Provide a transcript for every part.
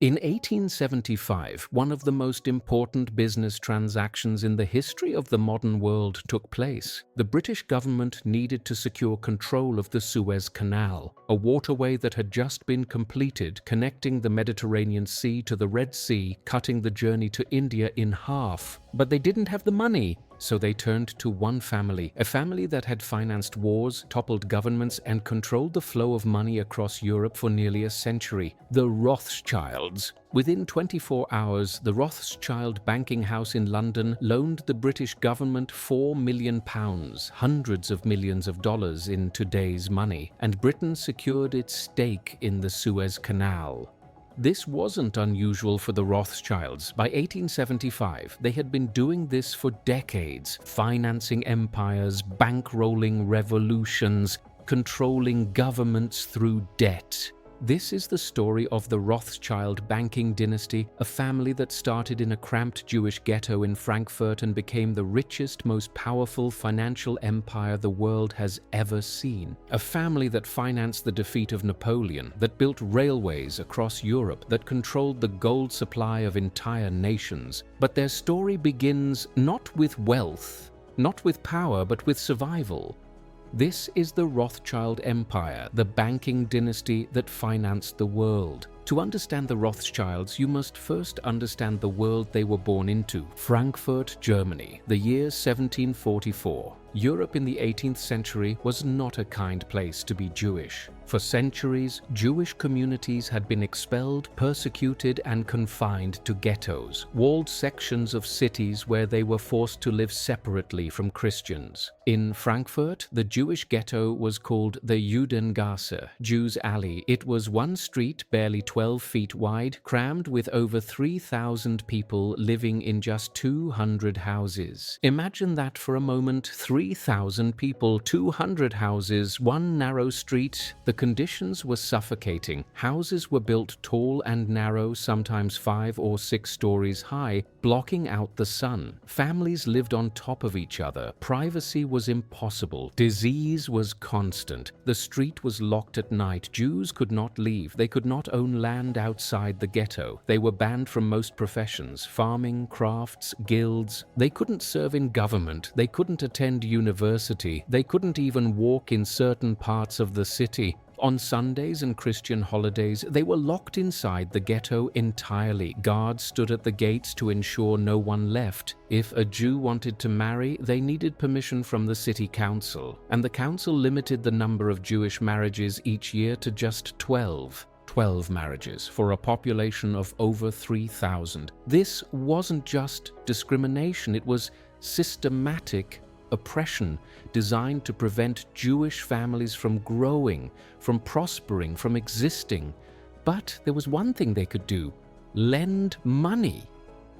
In 1875, one of the most important business transactions in the history of the modern world took place. The British government needed to secure control of the Suez Canal, a waterway that had just been completed, connecting the Mediterranean Sea to the Red Sea, cutting the journey to India in half. But they didn't have the money. So they turned to one family, a family that had financed wars, toppled governments, and controlled the flow of money across Europe for nearly a century: the Rothschilds. Within 24 hours, the Rothschild banking house in London loaned the British government £4 million, hundreds of millions of dollars in today's money, and Britain secured its stake in the Suez Canal. This wasn't unusual for the Rothschilds. By 1875, they had been doing this for decades, financing empires, bankrolling revolutions, controlling governments through debt. This is the story of the Rothschild banking dynasty, a family that started in a cramped Jewish ghetto in Frankfurt and became the richest, most powerful financial empire the world has ever seen. A family that financed the defeat of Napoleon, that built railways across Europe, that controlled the gold supply of entire nations. But their story begins not with wealth, not with power, but with survival. This is the Rothschild Empire, the banking dynasty that financed the world. To understand the Rothschilds, you must first understand the world they were born into. Frankfurt, Germany, the year 1744. Europe in the 18th century was not a kind place to be Jewish. For centuries, Jewish communities had been expelled, persecuted, and confined to ghettos, walled sections of cities where they were forced to live separately from Christians. In Frankfurt, the Jewish ghetto was called the Judengasse, Jews' Alley. It was one street, barely 12 feet wide, crammed with over 3,000 people living in just 200 houses. Imagine that for a moment: 3,000 people, 200 houses, one narrow street. The conditions were suffocating. Houses were built tall and narrow, sometimes 5 or 6 stories high, blocking out the sun. Families lived on top of each other. Privacy was impossible. Disease was constant. The street was locked at night. Jews could not leave. They could not own land outside the ghetto. They were banned from most professions: farming, crafts, guilds. They couldn't serve in government. They couldn't attend university. They couldn't even walk in certain parts of the city. On Sundays and Christian holidays, they were locked inside the ghetto entirely. Guards stood at the gates to ensure no one left. If a Jew wanted to marry, they needed permission from the city council, and the council limited the number of Jewish marriages each year to just 12. 12 marriages for a population of over 3,000. This wasn't just discrimination, it was systematic oppression designed to prevent Jewish families from growing, from prospering, from existing. But there was one thing they could do: lend money.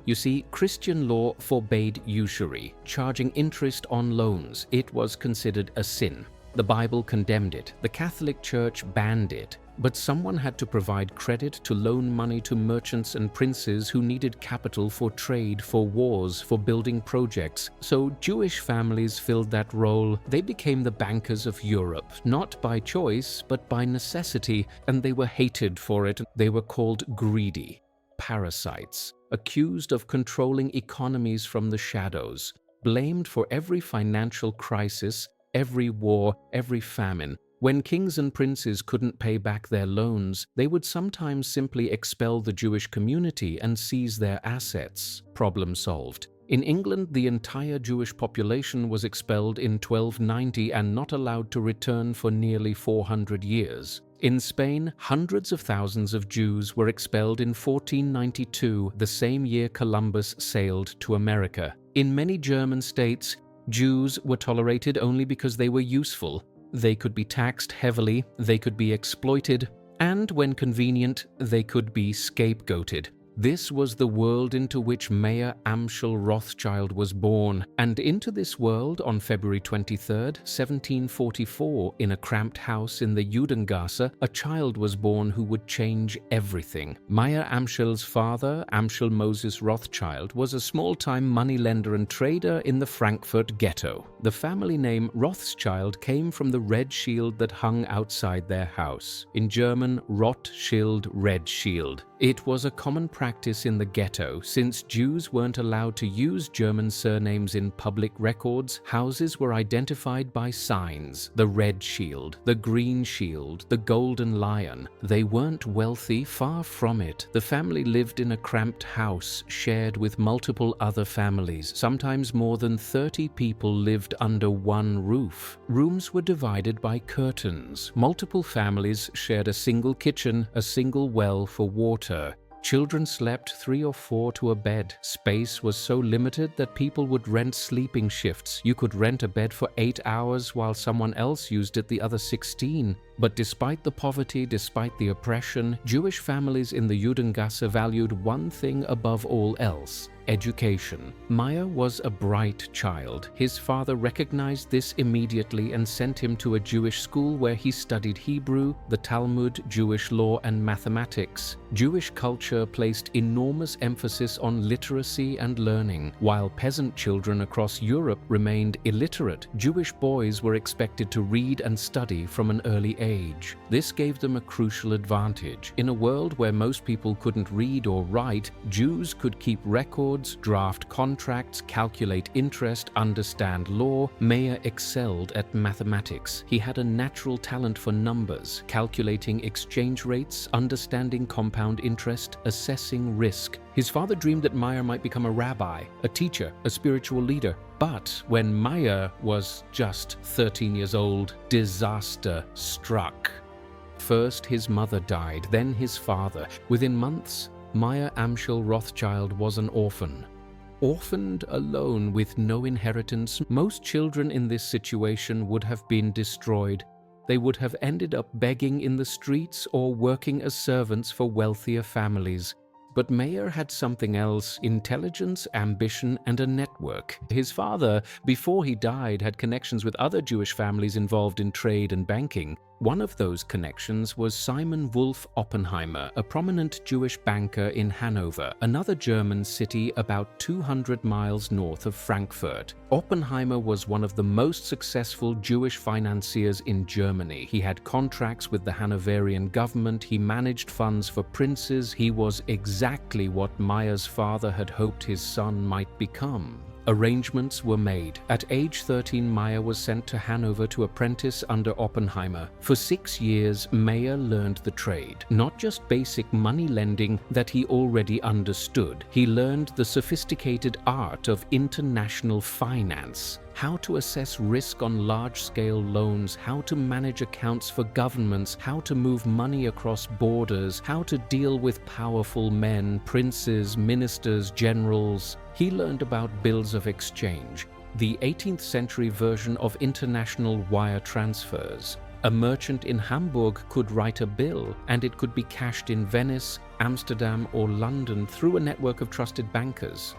You see, Christian law forbade usury, charging interest on loans. It was considered a sin. The Bible condemned it. The Catholic Church banned it. But someone had to provide credit to loan money to merchants and princes who needed capital for trade, for wars, for building projects. So Jewish families filled that role. They became the bankers of Europe, not by choice, but by necessity, and they were hated for it. They were called greedy, parasites, accused of controlling economies from the shadows, blamed for every financial crisis, every war, every famine. When kings and princes couldn't pay back their loans, they would sometimes simply expel the Jewish community and seize their assets. Problem solved. In England, the entire Jewish population was expelled in 1290 and not allowed to return for nearly 400 years. In Spain, hundreds of thousands of Jews were expelled in 1492, the same year Columbus sailed to America. In many German states, Jews were tolerated only because they were useful. They could be taxed heavily, they could be exploited, and when convenient, they could be scapegoated. This was the world into which Mayer Amschel Rothschild was born, and into this world on February 23, 1744, in a cramped house in the Judengasse, a child was born who would change everything. Mayer Amschel's father, Amschel Moses Rothschild, was a small-time moneylender and trader in the Frankfurt ghetto. The family name Rothschild came from the red shield that hung outside their house. In German, Rothschild, red shield. It was a common practice in the ghetto. Since Jews weren't allowed to use German surnames in public records, houses were identified by signs: the red shield, the green shield, the golden lion. They weren't wealthy, far from it. The family lived in a cramped house shared with multiple other families. Sometimes more than 30 people lived under one roof. Rooms were divided by curtains. Multiple families shared a single kitchen, a single well for water. Children slept 3 or 4 to a bed. Space was so limited that people would rent sleeping shifts. You could rent a bed for 8 hours while someone else used it the other 16. But despite the poverty, despite the oppression, Jewish families in the Judengasse valued one thing above all else: education. Mayer was a bright child. His father recognized this immediately and sent him to a Jewish school where he studied Hebrew, the Talmud, Jewish law, and mathematics. Jewish culture placed enormous emphasis on literacy and learning. While peasant children across Europe remained illiterate, Jewish boys were expected to read and study from an early age. This gave them a crucial advantage. In a world where most people couldn't read or write, Jews could keep records, draft contracts, calculate interest, understand law. Mayer excelled at mathematics. He had a natural talent for numbers, calculating exchange rates, understanding compound interest, assessing risk. His father dreamed that Mayer might become a rabbi, a teacher, a spiritual leader. But when Mayer was just 13 years old, disaster struck. First his mother died, then his father. Within months, Mayer Amschel Rothschild was an orphan. Orphaned, alone, with no inheritance, most children in this situation would have been destroyed. They would have ended up begging in the streets or working as servants for wealthier families. But Mayer had something else: intelligence, ambition, and a network. His father, before he died, had connections with other Jewish families involved in trade and banking. One of those connections was Simon Wolf Oppenheimer, a prominent Jewish banker in Hanover, another German city about 200 miles north of Frankfurt. Oppenheimer was one of the most successful Jewish financiers in Germany. He had contracts with the Hanoverian government, he managed funds for princes. He was exactly what Mayer's father had hoped his son might become. Arrangements were made. At age 13, Mayer was sent to Hanover to apprentice under Oppenheimer. For 6 years, Mayer learned the trade, not just basic money lending that he already understood. He learned the sophisticated art of international finance, how to assess risk on large-scale loans, how to manage accounts for governments, how to move money across borders, how to deal with powerful men, princes, ministers, generals. He learned about bills of exchange, the 18th century version of international wire transfers. A merchant in Hamburg could write a bill, and it could be cashed in Venice, Amsterdam, or London through a network of trusted bankers.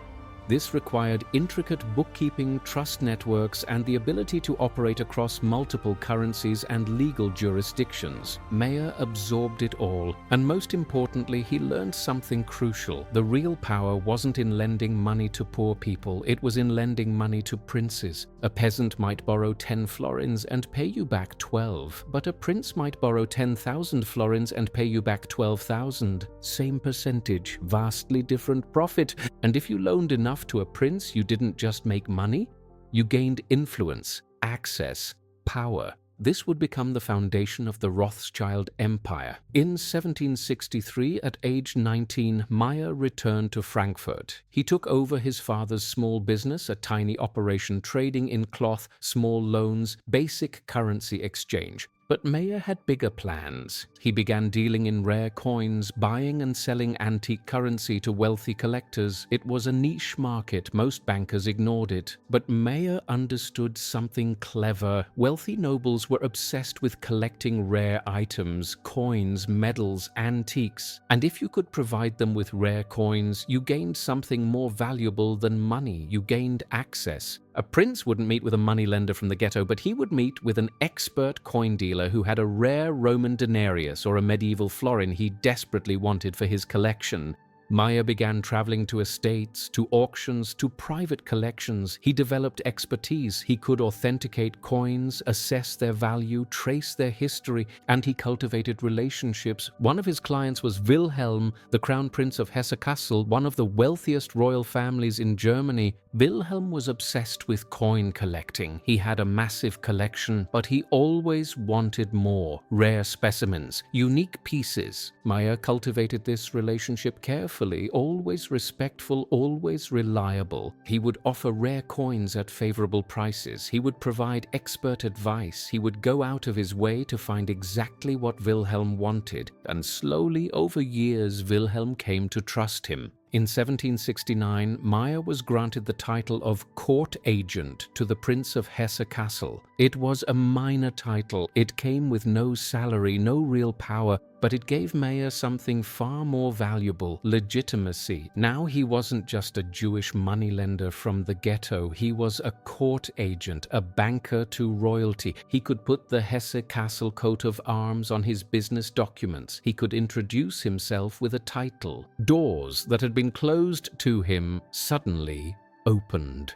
This required intricate bookkeeping, trust networks, and the ability to operate across multiple currencies and legal jurisdictions. Mayer absorbed it all, and most importantly, he learned something crucial. The real power wasn't in lending money to poor people, it was in lending money to princes. A peasant might borrow 10 florins and pay you back 12, but a prince might borrow 10,000 florins and pay you back 12,000. Same percentage, vastly different profit. And if you loaned enough to a prince, you didn't just make money, you gained influence, access, power. This would become the foundation of the Rothschild Empire. In 1763, at age 19, Mayer returned to Frankfurt. He took over his father's small business, a tiny operation trading in cloth, small loans, basic currency exchange. But Meyer had bigger plans. He began dealing in rare coins, buying and selling antique currency to wealthy collectors. It was a niche market, most bankers ignored it. But Meyer understood something clever. Wealthy nobles were obsessed with collecting rare items, coins, medals, antiques. And if you could provide them with rare coins, you gained something more valuable than money. You gained access. A prince wouldn't meet with a moneylender from the ghetto, but he would meet with an expert coin dealer who had a rare Roman denarius or a medieval florin he desperately wanted for his collection. Meyer began traveling to estates, to auctions, to private collections. He developed expertise. He could authenticate coins, assess their value, trace their history, and he cultivated relationships. One of his clients was Wilhelm, the Crown Prince of Hesse-Kassel, one of the wealthiest royal families in Germany. Wilhelm was obsessed with coin collecting. He had a massive collection, but he always wanted more. Rare specimens, unique pieces. Meyer cultivated this relationship carefully, always respectful, always reliable. He would offer rare coins at favorable prices. He would provide expert advice. He would go out of his way to find exactly what Wilhelm wanted. And slowly, over years, Wilhelm came to trust him. In 1769, Meyer was granted the title of court agent to the Prince of Hesse-Kassel. It was a minor title. It came with no salary, no real power, but it gave Meyer something far more valuable: legitimacy. Now he wasn't just a Jewish moneylender from the ghetto. He was a court agent, a banker to royalty. He could put the Hesse-Kassel coat of arms on his business documents. He could introduce himself with a title. Doors that had been closed to him suddenly opened.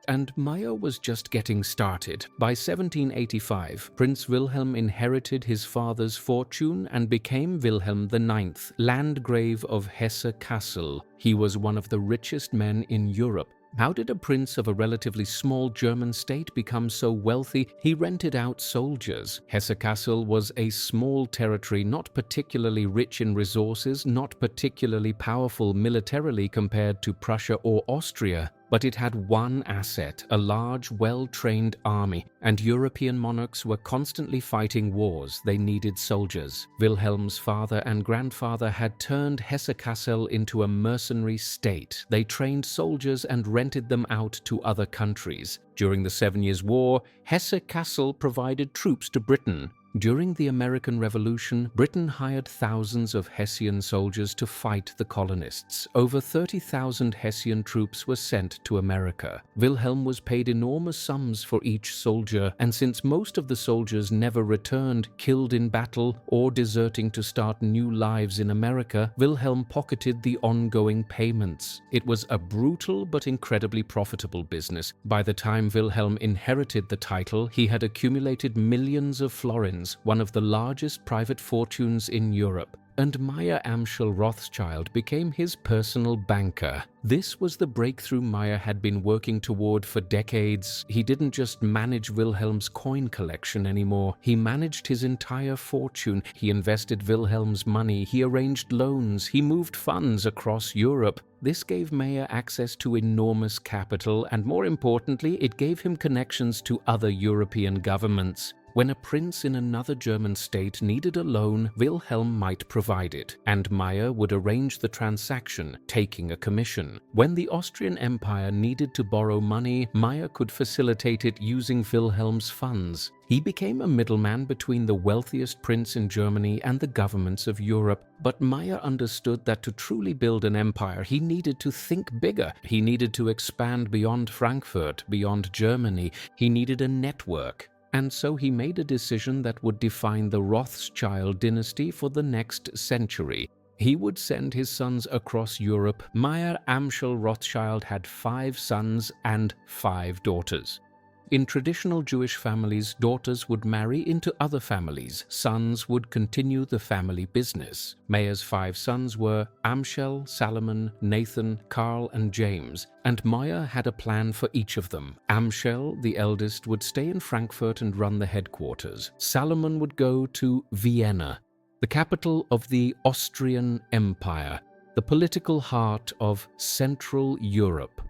And Meyer was just getting started. By 1785, Prince Wilhelm inherited his father's fortune and became Wilhelm IX, Landgrave of Hesse-Kassel. He was one of the richest men in Europe. How did a prince of a relatively small German state become so wealthy? He rented out soldiers. Hesse-Kassel was a small territory, not particularly rich in resources, not particularly powerful militarily compared to Prussia or Austria. But it had one asset: a large, well-trained army, and European monarchs were constantly fighting wars. They needed soldiers. Wilhelm's father and grandfather had turned Hesse-Kassel into a mercenary state. They trained soldiers and rented them out to other countries. During the 7 Years' War, Hesse-Kassel provided troops to Britain. During the American Revolution, Britain hired thousands of Hessian soldiers to fight the colonists. Over 30,000 Hessian troops were sent to America. Wilhelm was paid enormous sums for each soldier, and since most of the soldiers never returned, killed in battle, or deserting to start new lives in America, Wilhelm pocketed the ongoing payments. It was a brutal but incredibly profitable business. By the time Wilhelm inherited the title, he had accumulated millions of florins, one of the largest private fortunes in Europe, and Meyer Amschel Rothschild became his personal banker. This was the breakthrough Meyer had been working toward for decades. He didn't just manage Wilhelm's coin collection anymore. He managed his entire fortune. He invested Wilhelm's money. He arranged loans. He moved funds across Europe. This gave Meyer access to enormous capital, and more importantly, it gave him connections to other European governments. When a prince in another German state needed a loan, Wilhelm might provide it, and Meyer would arrange the transaction, taking a commission. When the Austrian Empire needed to borrow money, Meyer could facilitate it using Wilhelm's funds. He became a middleman between the wealthiest prince in Germany and the governments of Europe. But Meyer understood that to truly build an empire, he needed to think bigger. He needed to expand beyond Frankfurt, beyond Germany. He needed a network. And so he made a decision that would define the Rothschild dynasty for the next century. He would send his sons across Europe. Meyer Amschel Rothschild had 5 sons and 5 daughters. In traditional Jewish families, daughters would marry into other families. Sons would continue the family business. Meyer's 5 sons were Amschel, Salomon, Nathan, Carl, and James, and Meyer had a plan for each of them. Amschel, the eldest, would stay in Frankfurt and run the headquarters. Salomon would go to Vienna, the capital of the Austrian Empire, the political heart of Central Europe.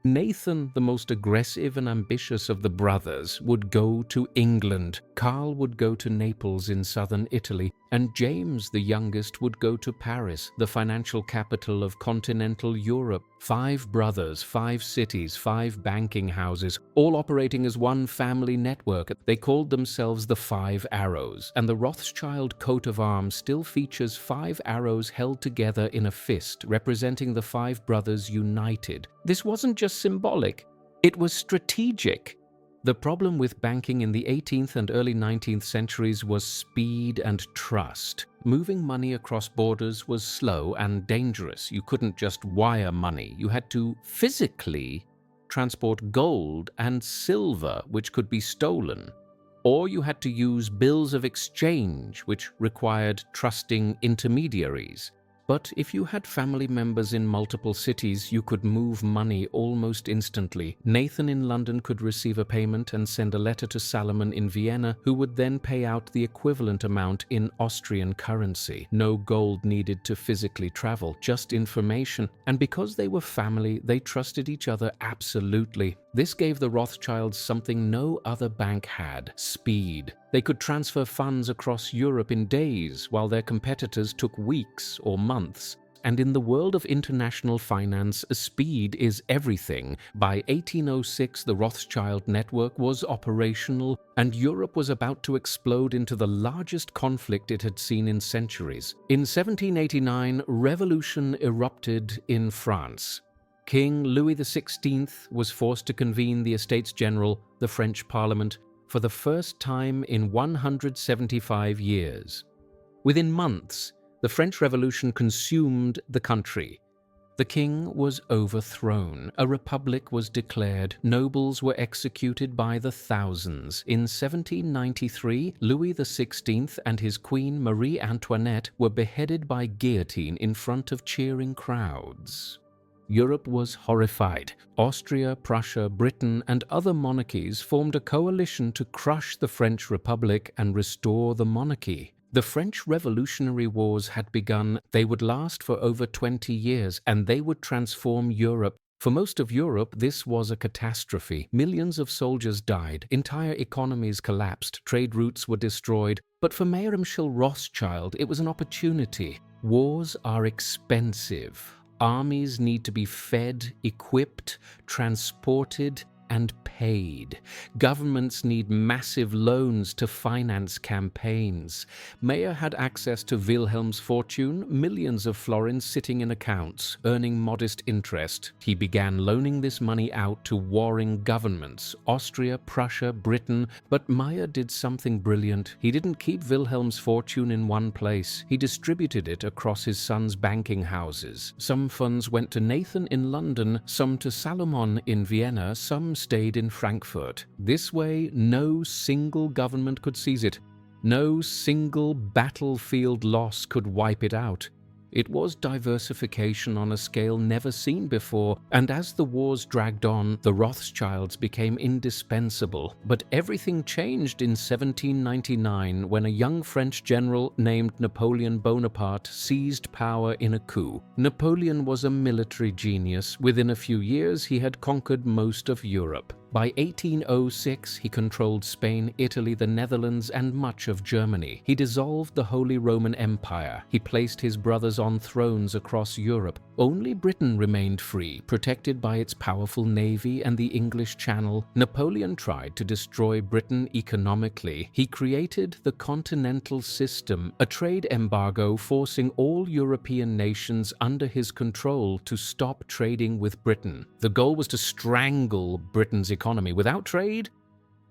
Nathan, the most aggressive and ambitious of the brothers, would go to England, Carl would go to Naples in southern Italy, and James, the youngest, would go to Paris, the financial capital of continental Europe. 5 brothers, 5 cities, 5 banking houses, all operating as one family network. They called themselves the 5 Arrows, and the Rothschild coat of arms still features 5 arrows held together in a fist, representing the 5 brothers united. This wasn't just symbolic, it was strategic. The problem with banking in the 18th and early 19th centuries was speed and trust. Moving money across borders was slow and dangerous. You couldn't just wire money. You had to physically transport gold and silver, which could be stolen. Or you had to use bills of exchange, which required trusting intermediaries. But if you had family members in multiple cities, you could move money almost instantly. Nathan in London could receive a payment and send a letter to Salomon in Vienna, who would then pay out the equivalent amount in Austrian currency. No gold needed to physically travel, just information. And because they were family, they trusted each other absolutely. This gave the Rothschilds something no other bank had: speed. They could transfer funds across Europe in days, while their competitors took weeks or months. And in the world of international finance, speed is everything. By 1806, the Rothschild network was operational, and Europe was about to explode into the largest conflict it had seen in centuries. In 1789, revolution erupted in France. King Louis XVI was forced to convene the Estates General, the French Parliament, for the first time in 175 years. Within months, the French Revolution consumed the country. The king was overthrown. A republic was declared. Nobles were executed by the thousands. In 1793, Louis XVI and his queen Marie Antoinette were beheaded by guillotine in front of cheering crowds. Europe was horrified. Austria, Prussia, Britain, and other monarchies formed a coalition to crush the French Republic and restore the monarchy. The French Revolutionary Wars had begun. They would last for over 20 years, and they would transform Europe. For most of Europe, this was a catastrophe. Millions of soldiers died, entire economies collapsed, trade routes were destroyed. But for Mayer Rothschild, it was an opportunity. Wars are expensive. Armies need to be fed, equipped, transported, and paid. Governments need massive loans to finance campaigns. Mayer had access to Wilhelm's fortune, millions of florins sitting in accounts, earning modest interest. He began loaning this money out to warring governments, Austria, Prussia, Britain, but Mayer did something brilliant. He didn't keep Wilhelm's fortune in one place. He distributed it across his son's banking houses. Some funds went to Nathan in London, some to Salomon in Vienna, some stayed in Frankfurt. This way, no single government could seize it. No single battlefield loss could wipe it out. It was diversification on a scale never seen before, and as the wars dragged on, the Rothschilds became indispensable. But everything changed in 1799 when a young French general named Napoleon Bonaparte seized power in a coup. Napoleon was a military genius. Within a few years, he had conquered most of Europe. By 1806, he controlled Spain, Italy, the Netherlands, and much of Germany. He dissolved the Holy Roman Empire. He placed his brothers on thrones across Europe. Only Britain remained free, protected by its powerful navy and the English Channel. Napoleon tried to destroy Britain economically. He created the Continental System, a trade embargo forcing all European nations under his control to stop trading with Britain. The goal was to strangle Britain's economy. Without trade,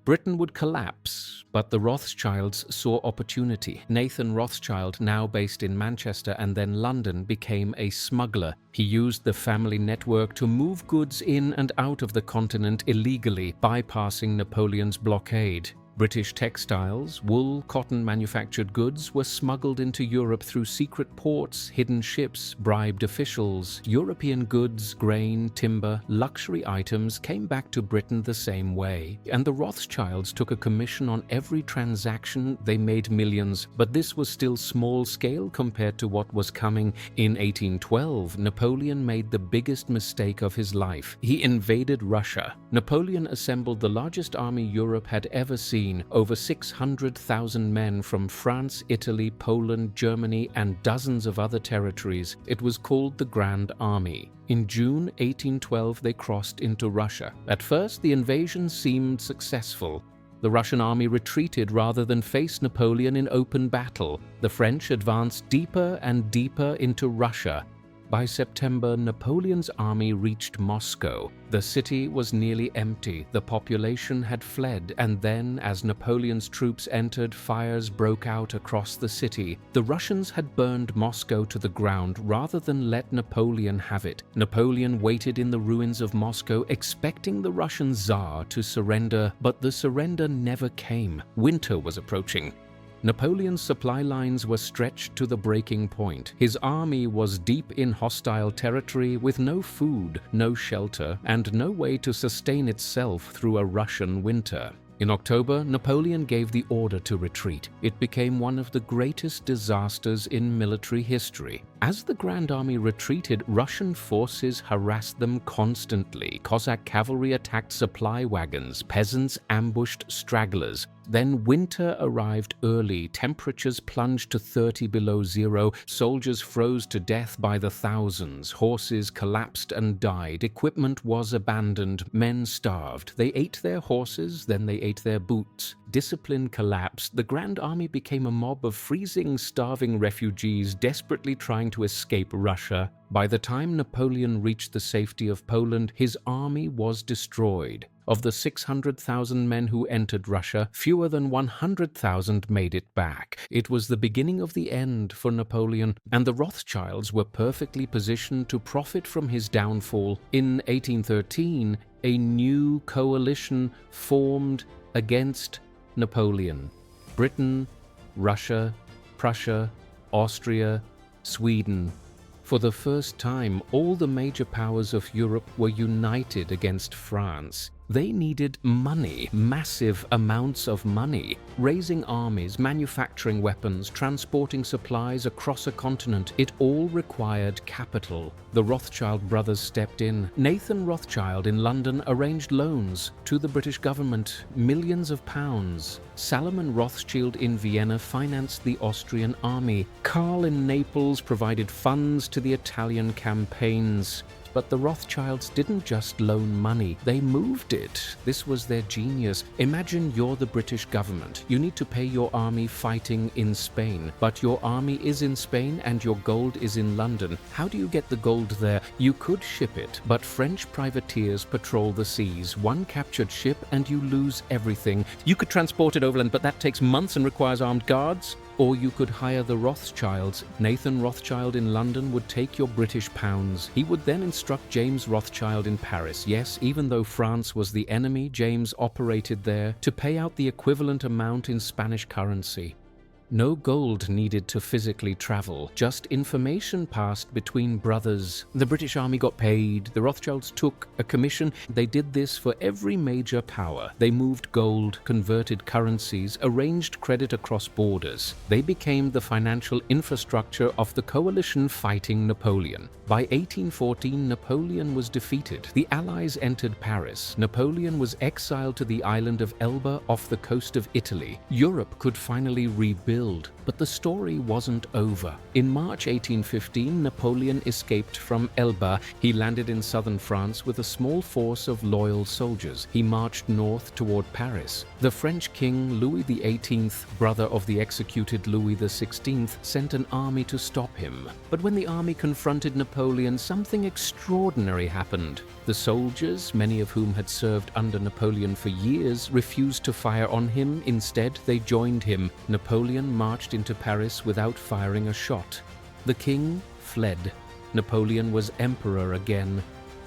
Britain would collapse, but the Rothschilds saw opportunity. Nathan Rothschild, now based in Manchester and then London, became a smuggler. He used the family network to move goods in and out of the continent illegally, bypassing Napoleon's blockade. British textiles, wool, cotton manufactured goods were smuggled into Europe through secret ports, hidden ships, bribed officials. European goods, grain, timber, luxury items came back to Britain the same way, and the Rothschilds took a commission on every transaction. They made millions, but this was still small scale compared to what was coming. In 1812, Napoleon made the biggest mistake of his life. He invaded Russia. Napoleon assembled the largest army Europe had ever seen, over 600,000 men from France, Italy, Poland, Germany, and dozens of other territories. It was called the Grand Army. In June 1812, they crossed into Russia. At first, the invasion seemed successful. The Russian army retreated rather than face Napoleon in open battle. The French advanced deeper and deeper into Russia. By September, Napoleon's army reached Moscow. The city was nearly empty. The population had fled, and then, as Napoleon's troops entered, fires broke out across the city. The Russians had burned Moscow to the ground rather than let Napoleon have it. Napoleon waited in the ruins of Moscow, expecting the Russian Tsar to surrender, but the surrender never came. Winter was approaching. Napoleon's supply lines were stretched to the breaking point. His army was deep in hostile territory with no food, no shelter, and no way to sustain itself through a Russian winter. In October, Napoleon gave the order to retreat. It became one of the greatest disasters in military history. As the Grand Army retreated, Russian forces harassed them constantly. Cossack cavalry attacked supply wagons. Peasants ambushed stragglers. Then winter arrived early. Temperatures plunged to 30 below zero. Soldiers froze to death by the thousands. Horses collapsed and died. Equipment was abandoned. Men starved. They ate their horses, then they ate their boots. Discipline collapsed. The Grand Army became a mob of freezing, starving refugees desperately trying to escape Russia. By the time Napoleon reached the safety of Poland, his army was destroyed. Of the 600,000 men who entered Russia, fewer than 100,000 made it back. It was the beginning of the end for Napoleon, and the Rothschilds were perfectly positioned to profit from his downfall. In 1813, a new coalition formed against Napoleon. Britain, Russia, Prussia, Austria, Sweden. For the first time, all the major powers of Europe were united against France. They needed money, massive amounts of money. Raising armies, manufacturing weapons, transporting supplies across a continent, it all required capital. The Rothschild brothers stepped in. Nathan Rothschild in London arranged loans to the British government, millions of pounds. Salomon Rothschild in Vienna financed the Austrian army. Karl in Naples provided funds to the Italian campaigns. But the Rothschilds didn't just loan money, they moved it. This was their genius. Imagine you're the British government. You need to pay your army fighting in Spain, but your army is in Spain and your gold is in London. How do you get the gold there? You could ship it, but French privateers patrol the seas. One captured ship and you lose everything. You could transport it overland, but that takes months and requires armed guards. Or you could hire the Rothschilds. Nathan Rothschild in London would take your British pounds. He would then instruct James Rothschild in Paris. Yes, even though France was the enemy, James operated there to pay out the equivalent amount in Spanish currency. No gold needed to physically travel, just information passed between brothers. The British army got paid, the Rothschilds took a commission. They did this for every major power. They moved gold, converted currencies, arranged credit across borders. They became the financial infrastructure of the coalition fighting Napoleon. By 1814, Napoleon was defeated. The Allies entered Paris. Napoleon was exiled to the island of Elba off the coast of Italy. Europe could finally rebuild. But the story wasn't over. In March 1815, Napoleon escaped from Elba. He landed in southern France with a small force of loyal soldiers. He marched north toward Paris. The French king, Louis XVIII, brother of the executed Louis XVI, sent an army to stop him. But when the army confronted Napoleon, something extraordinary happened. The soldiers, many of whom had served under Napoleon for years, refused to fire on him. Instead, they joined him. Napoleon marched into Paris without firing a shot. The king fled. Napoleon was emperor again.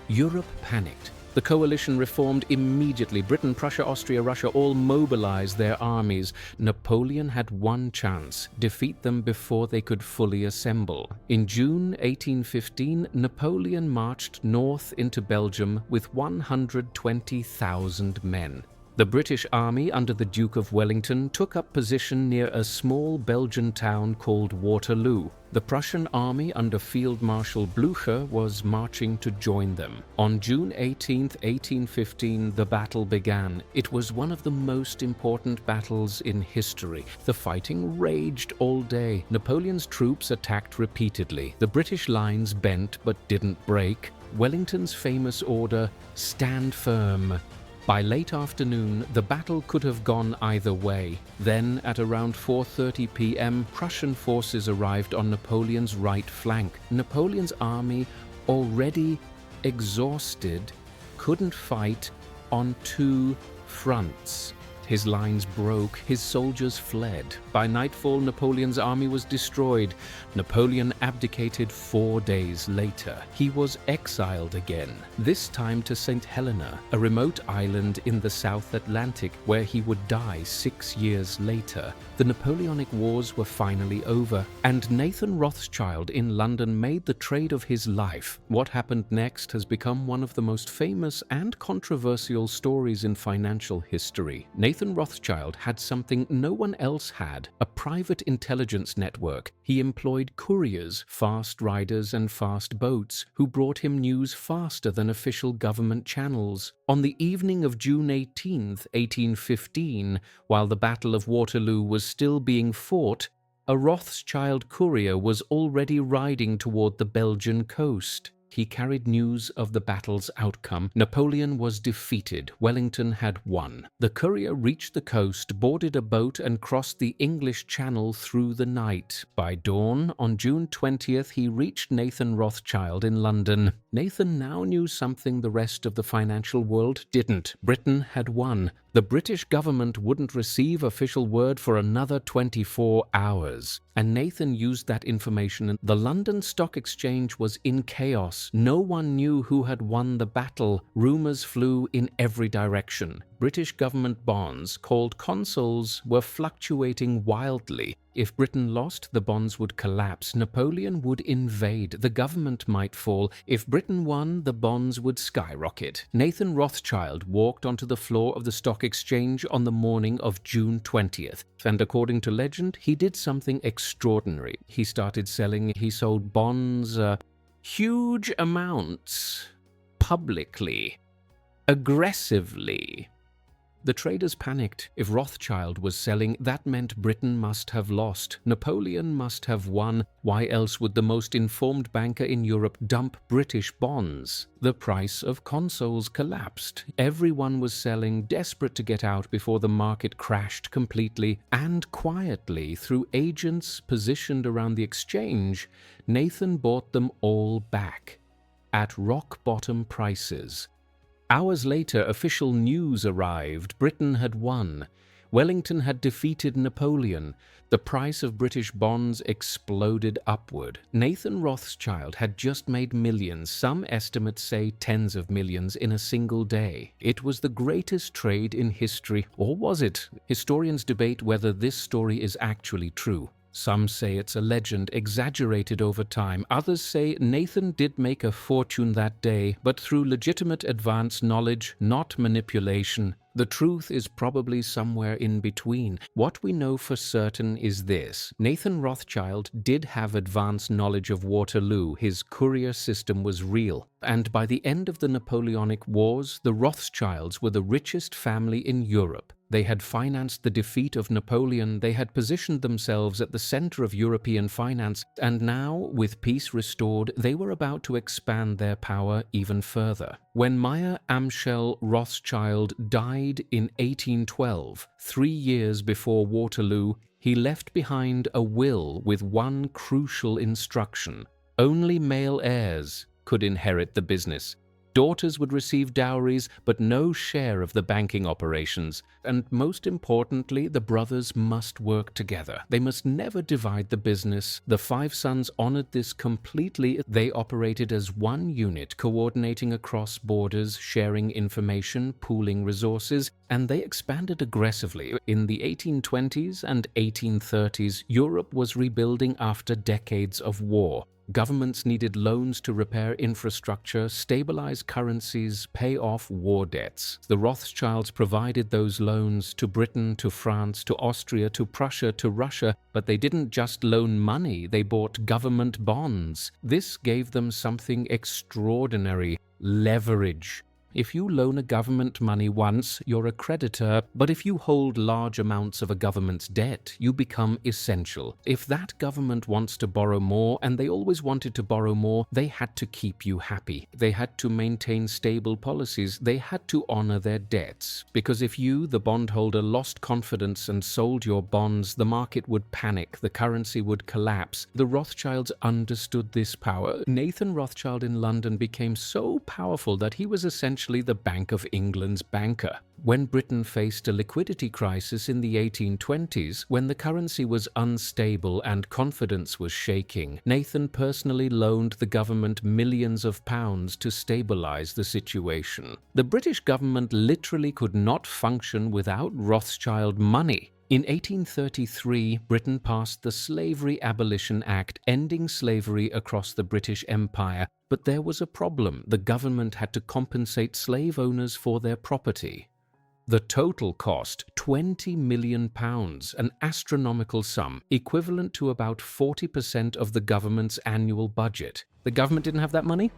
Europe panicked. The coalition reformed immediately. Britain, Prussia, Austria, Russia all mobilized their armies. Napoleon had one chance: defeat them before they could fully assemble. In June 1815, Napoleon marched north into Belgium with 120,000 men. The British army under the Duke of Wellington took up position near a small Belgian town called Waterloo. The Prussian army under Field Marshal Blücher was marching to join them. On June 18, 1815, the battle began. It was one of the most important battles in history. The fighting raged all day. Napoleon's troops attacked repeatedly. The British lines bent but didn't break. Wellington's famous order, "Stand firm." By late afternoon, the battle could have gone either way. Then, at around 4:30 p.m., Prussian forces arrived on Napoleon's right flank. Napoleon's army, already exhausted, couldn't fight on two fronts. His lines broke, his soldiers fled. By nightfall, Napoleon's army was destroyed. Napoleon abdicated 4 days later. He was exiled again, this time to St. Helena, a remote island in the South Atlantic, where he would die 6 years later. The Napoleonic Wars were finally over, and Nathan Rothschild in London made the trade of his life. What happened next has become one of the most famous and controversial stories in financial history. Nathan Rothschild had something no one else had: a private intelligence network. He employed couriers, fast riders and fast boats, who brought him news faster than official government channels. On the evening of June 18, 1815, while the Battle of Waterloo was still being fought, a Rothschild courier was already riding toward the Belgian coast. He carried news of the battle's outcome. Napoleon was defeated. Wellington had won. The courier reached the coast, boarded a boat, and crossed the English Channel through the night. By dawn, on June 20th, he reached Nathan Rothschild in London. Nathan now knew something the rest of the financial world didn't. Britain had won. The British government wouldn't receive official word for another 24 hours. And Nathan used that information. The London Stock Exchange was in chaos. No one knew who had won the battle. Rumors flew in every direction. British government bonds, called consols, were fluctuating wildly. If Britain lost, the bonds would collapse. Napoleon would invade. The government might fall. If Britain won, the bonds would skyrocket. Nathan Rothschild walked onto the floor of the stock exchange on the morning of June 20th. And according to legend, he did something extraordinary. He sold bonds, huge amounts, publicly, aggressively. The traders panicked. If Rothschild was selling, that meant Britain must have lost. Napoleon must have won. Why else would the most informed banker in Europe dump British bonds? The price of consols collapsed. Everyone was selling, desperate to get out before the market crashed completely. And quietly, through agents positioned around the exchange, Nathan bought them all back at rock-bottom prices. Hours later, official news arrived. Britain had won. Wellington had defeated Napoleon. The price of British bonds exploded upward. Nathan Rothschild had just made millions, some estimates say tens of millions, in a single day. It was the greatest trade in history, or was it? Historians debate whether this story is actually true. Some say it's a legend, exaggerated over time. Others say Nathan did make a fortune that day, but through legitimate advanced knowledge, not manipulation. The truth is probably somewhere in between. What we know for certain is this: Nathan Rothschild did have advanced knowledge of Waterloo. His courier system was real. And by the end of the Napoleonic Wars, the Rothschilds were the richest family in Europe. They had financed the defeat of Napoleon, they had positioned themselves at the center of European finance, and now, with peace restored, they were about to expand their power even further. When Meyer Amschel Rothschild died in 1812, 3 years before Waterloo, he left behind a will with one crucial instruction: only male heirs could inherit the business. Daughters would receive dowries, but no share of the banking operations. And most importantly, the brothers must work together. They must never divide the business. The 5 sons honored this completely. They operated as one unit, coordinating across borders, sharing information, pooling resources, and they expanded aggressively. In the 1820s and 1830s, Europe was rebuilding after decades of war. Governments needed loans to repair infrastructure, stabilize currencies, pay off war debts. The Rothschilds provided those loans to Britain, to France, to Austria, to Prussia, to Russia, but they didn't just loan money, they bought government bonds. This gave them something extraordinary: leverage. If you loan a government money once, you're a creditor, but if you hold large amounts of a government's debt, you become essential. If that government wants to borrow more, and they always wanted to borrow more, they had to keep you happy. They had to maintain stable policies. They had to honor their debts. Because if you, the bondholder, lost confidence and sold your bonds, the market would panic, the currency would collapse. The Rothschilds understood this power. Nathan Rothschild in London became so powerful that he was essentially the Bank of England's banker. When Britain faced a liquidity crisis in the 1820s, when the currency was unstable and confidence was shaking, Nathan personally loaned the government millions of pounds to stabilize the situation. The British government literally could not function without Rothschild money. In 1833, Britain passed the Slavery Abolition Act, ending slavery across the British Empire. But there was a problem. The government had to compensate slave owners for their property. The total cost, £20 million, an astronomical sum, equivalent to about 40% of the government's annual budget. The government didn't have that money?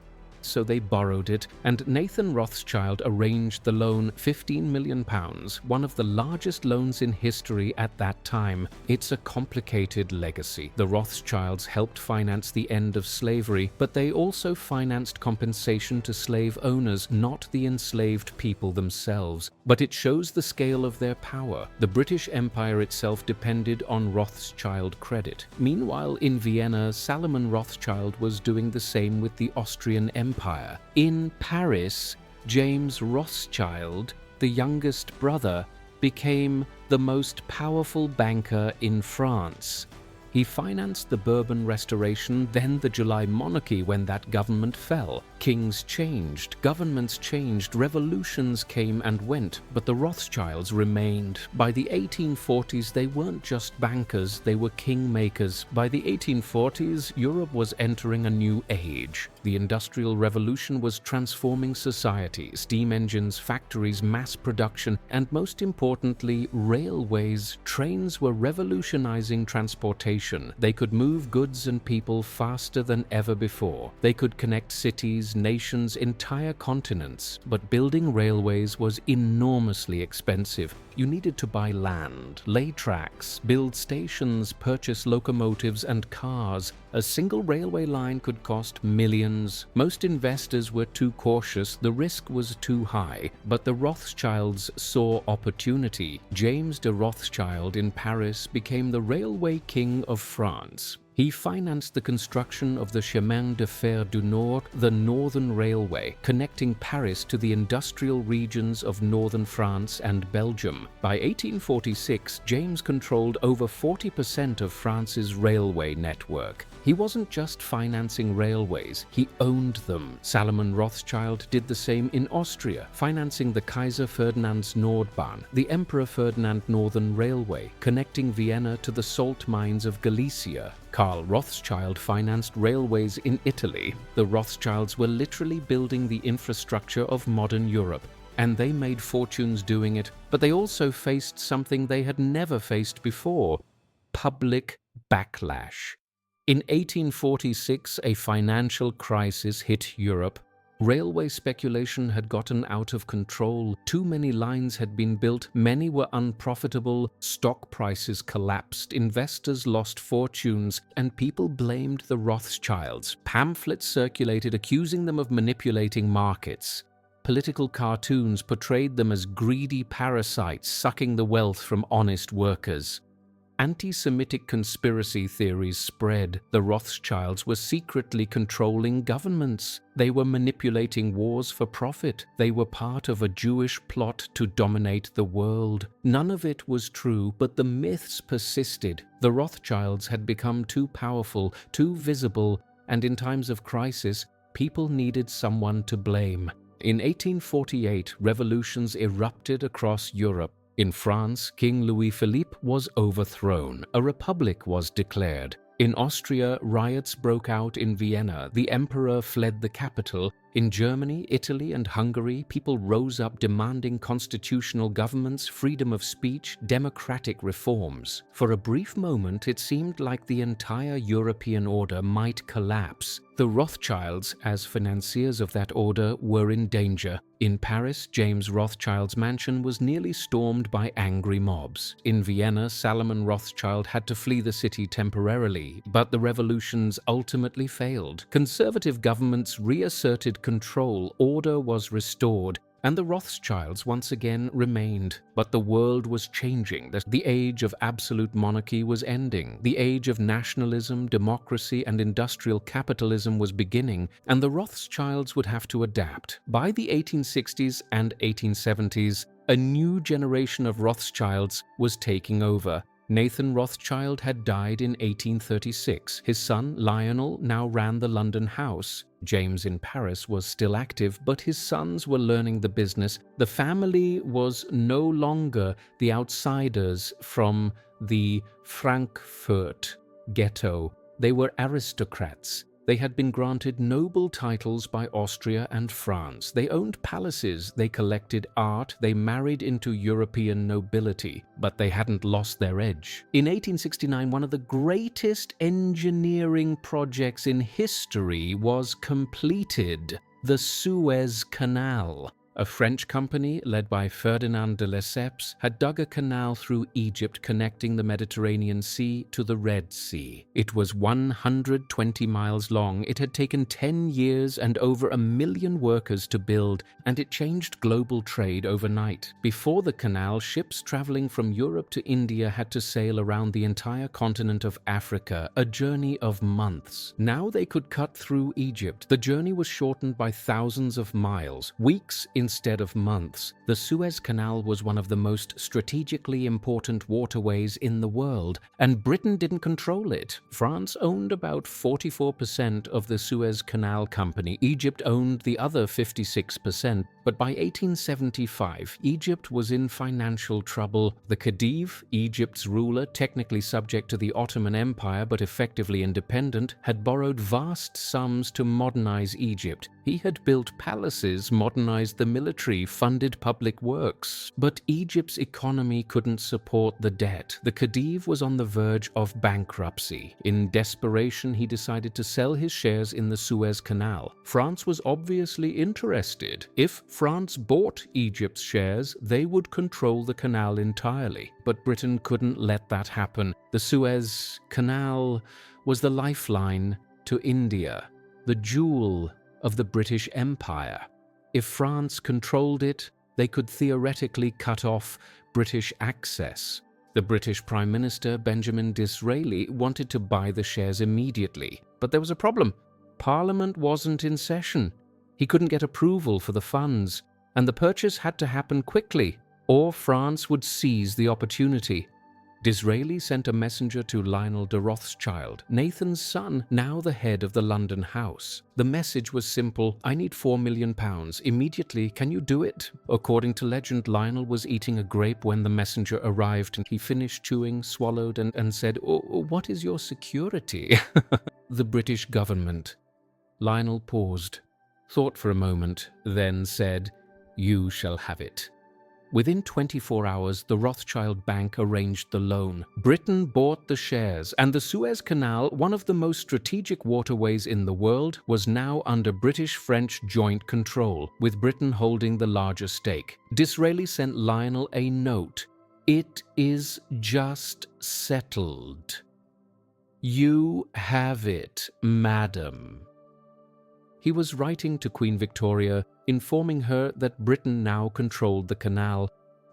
So they borrowed it, and Nathan Rothschild arranged the loan, £15 million, one of the largest loans in history at that time. It's a complicated legacy. The Rothschilds helped finance the end of slavery, but they also financed compensation to slave owners, not the enslaved people themselves. But it shows the scale of their power. The British Empire itself depended on Rothschild credit. Meanwhile, in Vienna, Salomon Rothschild was doing the same with the Austrian Empire. In Paris, James Rothschild, the youngest brother, became the most powerful banker in France. He financed the Bourbon Restoration, then the July Monarchy when that government fell. Kings changed, governments changed, revolutions came and went, but the Rothschilds remained. By the 1840s, they weren't just bankers, they were kingmakers. By the 1840s, Europe was entering a new age. The Industrial Revolution was transforming society: steam engines, factories, mass production, and most importantly, railways. Trains were revolutionizing transportation. They could move goods and people faster than ever before. They could connect cities, nations, entire continents. But building railways was enormously expensive. You needed to buy land, lay tracks, build stations, purchase locomotives and cars. A single railway line could cost millions. Most investors were too cautious, the risk was too high. But the Rothschilds saw opportunity. James de Rothschild in Paris became the railway king of France. He financed the construction of the Chemin de Fer du Nord, the Northern Railway, connecting Paris to the industrial regions of northern France and Belgium. By 1846, James controlled over 40% of France's railway network. He wasn't just financing railways, he owned them. Salomon Rothschild did the same in Austria, financing the Kaiser Ferdinand's Nordbahn, the Emperor Ferdinand Northern Railway, connecting Vienna to the salt mines of Galicia. Karl Rothschild financed railways in Italy. The Rothschilds were literally building the infrastructure of modern Europe, and they made fortunes doing it, but they also faced something they had never faced before: public backlash. In 1846, a financial crisis hit Europe. Railway speculation had gotten out of control, too many lines had been built, many were unprofitable, stock prices collapsed, investors lost fortunes, and people blamed the Rothschilds. Pamphlets circulated accusing them of manipulating markets. Political cartoons portrayed them as greedy parasites sucking the wealth from honest workers. Anti-Semitic conspiracy theories spread. The Rothschilds were secretly controlling governments. They were manipulating wars for profit. They were part of a Jewish plot to dominate the world. None of it was true, but the myths persisted. The Rothschilds had become too powerful, too visible, and in times of crisis, people needed someone to blame. In 1848, revolutions erupted across Europe. In France, King Louis-Philippe was overthrown. A republic was declared. In Austria, riots broke out in Vienna. The emperor fled the capital. In Germany, Italy, and Hungary, people rose up demanding constitutional governments, freedom of speech, democratic reforms. For a brief moment, it seemed like the entire European order might collapse. The Rothschilds, as financiers of that order, were in danger. In Paris, James Rothschild's mansion was nearly stormed by angry mobs. In Vienna, Salomon Rothschild had to flee the city temporarily, but the revolutions ultimately failed. Conservative governments reasserted control, order was restored, and the Rothschilds once again remained. But the world was changing. The age of absolute monarchy was ending. The age of nationalism, democracy, and industrial capitalism was beginning, and the Rothschilds would have to adapt. By the 1860s and 1870s, a new generation of Rothschilds was taking over. Nathan Rothschild had died in 1836. His son, Lionel, now ran the London house. James in Paris was still active, but his sons were learning the business. The family was no longer the outsiders from the Frankfurt ghetto. They were aristocrats. They had been granted noble titles by Austria and France. They owned palaces, they collected art, they married into European nobility, but they hadn't lost their edge. In 1869, one of the greatest engineering projects in history was completed: the Suez Canal. A French company, led by Ferdinand de Lesseps, had dug a canal through Egypt connecting the Mediterranean Sea to the Red Sea. It was 120 miles long, it had taken 10 years and over 1 million workers to build, and it changed global trade overnight. Before the canal, ships traveling from Europe to India had to sail around the entire continent of Africa, a journey of months. Now they could cut through Egypt. The journey was shortened by thousands of miles, weeks instead of months. The Suez Canal was one of the most strategically important waterways in the world, and Britain didn't control it. France owned about 44% of the Suez Canal Company. Egypt owned the other 56%, but by 1875, Egypt was in financial trouble. The Khedive, Egypt's ruler, technically subject to the Ottoman Empire but effectively independent, had borrowed vast sums to modernize Egypt. He had built palaces, modernized the military, funded public works. But Egypt's economy couldn't support the debt. The Khedive was on the verge of bankruptcy. In desperation, he decided to sell his shares in the Suez Canal. France was obviously interested. If France bought Egypt's shares, they would control the canal entirely. But Britain couldn't let that happen. The Suez Canal was the lifeline to India, the jewel of the British Empire. If France controlled it, they could theoretically cut off British access. The British Prime Minister, Benjamin Disraeli, wanted to buy the shares immediately. But there was a problem. Parliament wasn't in session. He couldn't get approval for the funds, and the purchase had to happen quickly, or France would seize the opportunity. Disraeli sent a messenger to Lionel de Rothschild, Nathan's son, now the head of the London house. The message was simple: I need £4 million. Immediately, can you do it? According to legend, Lionel was eating a grape when the messenger arrived, and he finished chewing, swallowed, and said, "Oh, what is your security?" The British government. Lionel paused, thought for a moment, then said, "You shall have it." Within 24 hours, the Rothschild Bank arranged the loan. Britain bought the shares, and the Suez Canal, one of the most strategic waterways in the world, was now under British-French joint control, with Britain holding the larger stake. Disraeli sent Lionel a note. "It is just settled. You have it, madam." He was writing to Queen Victoria, informing her that Britain now controlled the canal,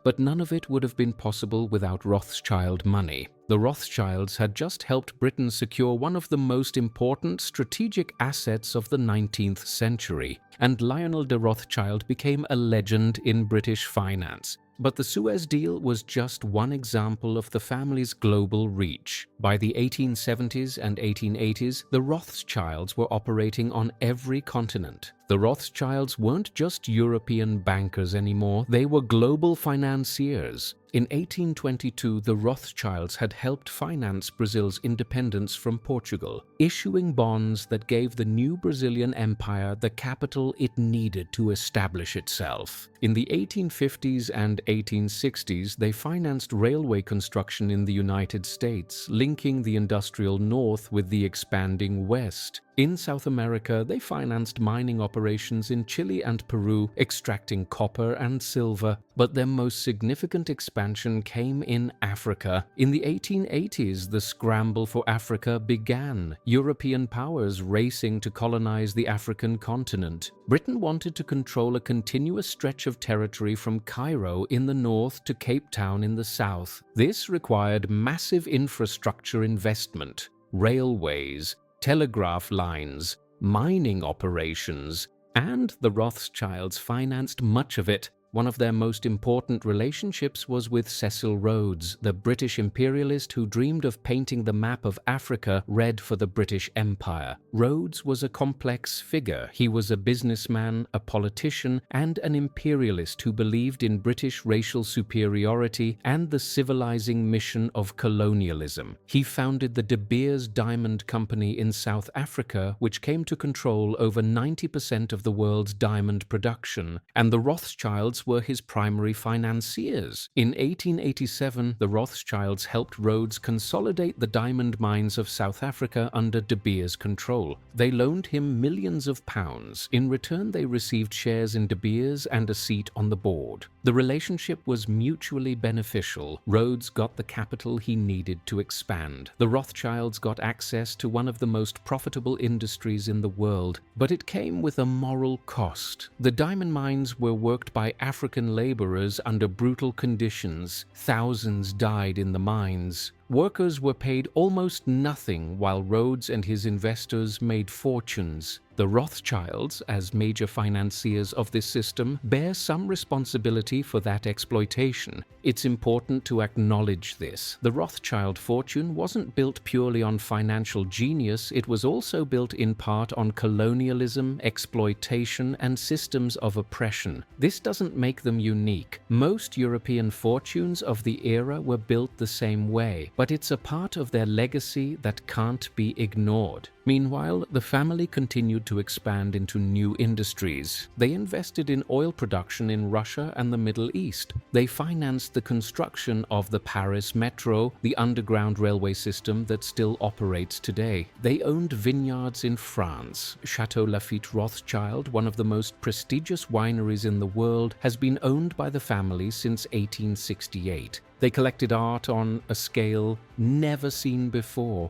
But none of it would have been possible without Rothschild money. The Rothschilds had just helped Britain secure one of the most important strategic assets of the 19th century, and Lionel de Rothschild became a legend in British finance. But the Suez Deal was just one example of the family's global reach. By the 1870s and 1880s, the Rothschilds were operating on every continent. The Rothschilds weren't just European bankers anymore, they were global financiers. In 1822, the Rothschilds had helped finance Brazil's independence from Portugal, issuing bonds that gave the new Brazilian empire the capital it needed to establish itself. In the 1850s and 1860s, they financed railway construction in the United States, linking the industrial North with the expanding West. In South America, they financed mining operations in Chile and Peru, extracting copper and silver. But their most significant expansion came in Africa. In the 1880s, the scramble for Africa began, European powers racing to colonize the African continent. Britain wanted to control a continuous stretch of territory from Cairo in the north to Cape Town in the south. This required massive infrastructure investment, railways, telegraph lines, mining operations, and the Rothschilds financed much of it. One of their most important relationships was with Cecil Rhodes, the British imperialist who dreamed of painting the map of Africa red for the British Empire. Rhodes was a complex figure. He was a businessman, a politician, and an imperialist who believed in British racial superiority and the civilizing mission of colonialism. He founded the De Beers Diamond Company in South Africa, which came to control over 90% of the world's diamond production, and the Rothschilds were his primary financiers. In 1887, the Rothschilds helped Rhodes consolidate the diamond mines of South Africa under De Beers' control. They loaned him millions of pounds. In return, they received shares in De Beers and a seat on the board. The relationship was mutually beneficial. Rhodes got the capital he needed to expand. The Rothschilds got access to one of the most profitable industries in the world, but it came with a moral cost. The diamond mines were worked by African laborers under brutal conditions. Thousands died in the mines. Workers were paid almost nothing while Rhodes and his investors made fortunes. The Rothschilds, as major financiers of this system, bear some responsibility for that exploitation. It's important to acknowledge this. The Rothschild fortune wasn't built purely on financial genius, it was also built in part on colonialism, exploitation, and systems of oppression. This doesn't make them unique. Most European fortunes of the era were built the same way, but it's a part of their legacy that can't be ignored. Meanwhile, the family continued to expand into new industries. They invested in oil production in Russia and the Middle East. They financed the construction of the Paris Metro, the underground railway system that still operates today. They owned vineyards in France. Chateau Lafite Rothschild, one of the most prestigious wineries in the world, has been owned by the family since 1868. They collected art on a scale never seen before.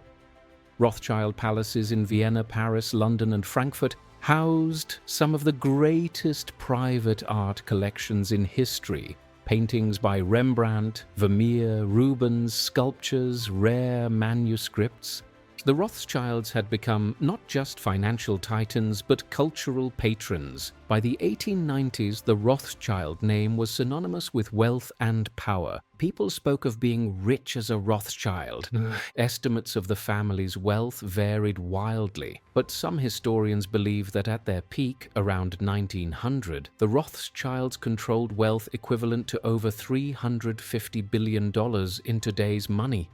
Rothschild palaces in Vienna, Paris, London, and Frankfurt housed some of the greatest private art collections in history. Paintings by Rembrandt, Vermeer, Rubens, sculptures, rare manuscripts. The Rothschilds had become not just financial titans, but cultural patrons. By the 1890s, the Rothschild name was synonymous with wealth and power. People spoke of being rich as a Rothschild. Estimates of the family's wealth varied wildly, but some historians believe that at their peak, around 1900, the Rothschilds controlled wealth equivalent to over $350 billion in today's money.